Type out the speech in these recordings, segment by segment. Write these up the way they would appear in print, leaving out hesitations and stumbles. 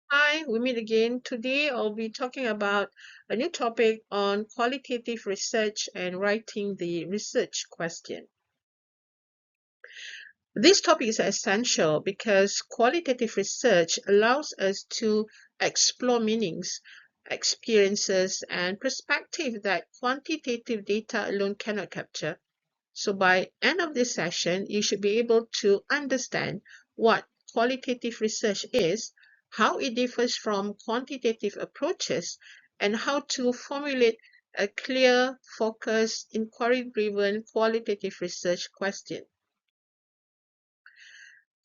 Hi, we meet again. Today I'll be talking about a new topic on qualitative research and writing the research question. This topic is essential because qualitative research allows us to explore meanings, experiences, and perspective that quantitative data alone cannot capture. So by end of this session, you should be able to understand what qualitative research is, how it differs from quantitative approaches, and how to formulate a clear, focused, inquiry-driven qualitative research question.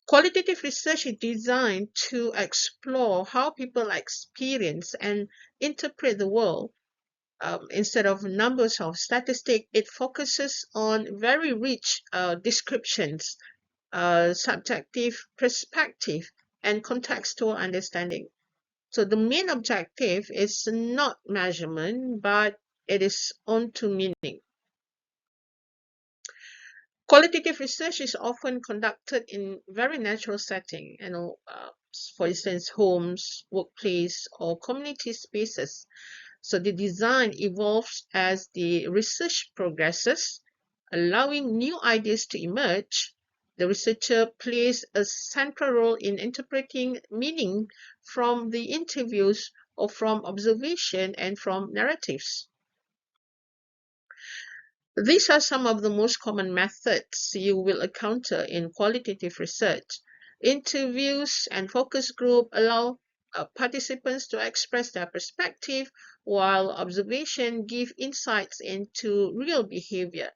Qualitative research is designed to explore how people experience and interpret the world. Instead of numbers of statistics, it focuses on very rich descriptions, subjective perspective, and contextual understanding. So the main objective is not measurement, but it is on to meaning. Qualitative research is often conducted in very natural setting, for instance, homes, workplace, or community spaces. So the design evolves as the research progresses, allowing new ideas to emerge. The researcher plays a central role in interpreting meaning from the interviews or from observation and from narratives. These are some of the most common methods you will encounter in qualitative research. Interviews and focus group allow participants to express their perspective, while observation give insights into real behavior.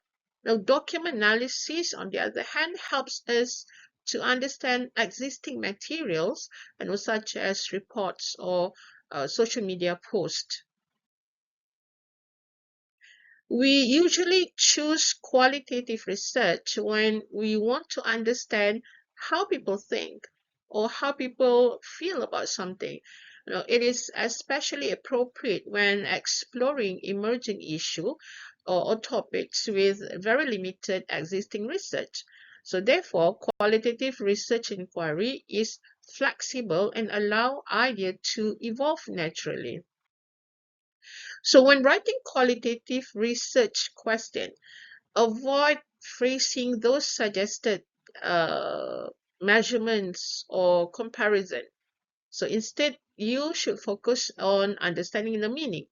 Now, document analysis, on the other hand, helps us to understand existing materials, such as reports or social media posts. We usually choose qualitative research when we want to understand how people think or how people feel about something. It is especially appropriate when exploring emerging issues or topics with very limited existing research. So therefore, qualitative research inquiry is flexible and allow idea to evolve naturally. So when writing qualitative research question, avoid phrasing those suggested uh, measurements or comparison. So instead, you should focus on understanding the meaning,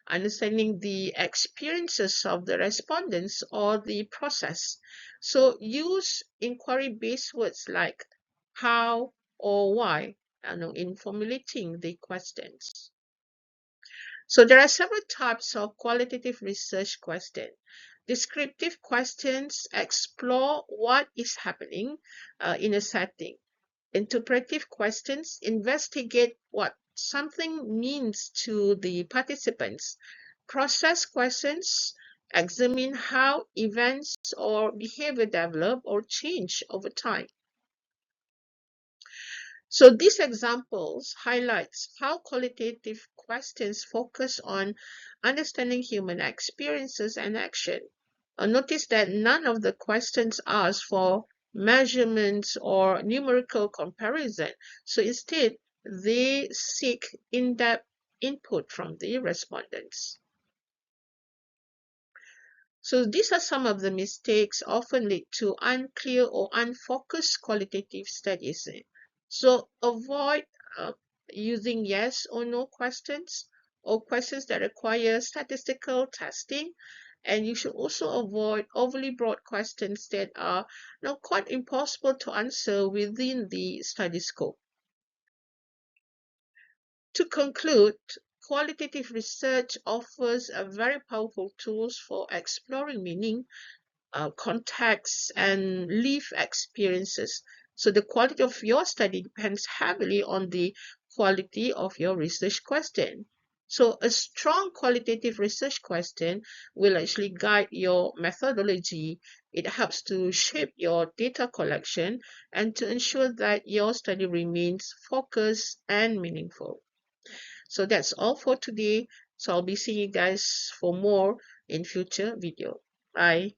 understanding the experiences of the respondents or the process. So use inquiry-based words like how or why, in formulating the questions. So there are several types of qualitative research questions. Descriptive questions explore what is happening in a setting. Interpretive questions investigate what something means to the participants. Process questions examine how events or behavior develop or change over time. So these examples highlights how qualitative questions focus on understanding human experiences and action. Notice that none of the questions ask for measurements or numerical comparison. So instead, they seek in-depth input from the respondents. So these are some of the mistakes often lead to unclear or unfocused qualitative studies. So avoid uh, using yes or no questions or questions that require statistical testing. And you should also avoid overly broad questions that are quite impossible to answer within the study scope. To conclude, qualitative research offers a very powerful tools for exploring meaning, context, and life experiences. So the quality of your study depends heavily on the quality of your research question. So a strong qualitative research question will actually guide your methodology. It helps to shape your data collection and to ensure that your study remains focused and meaningful. So that's all for today. So I'll be seeing you guys for more in future video. Bye.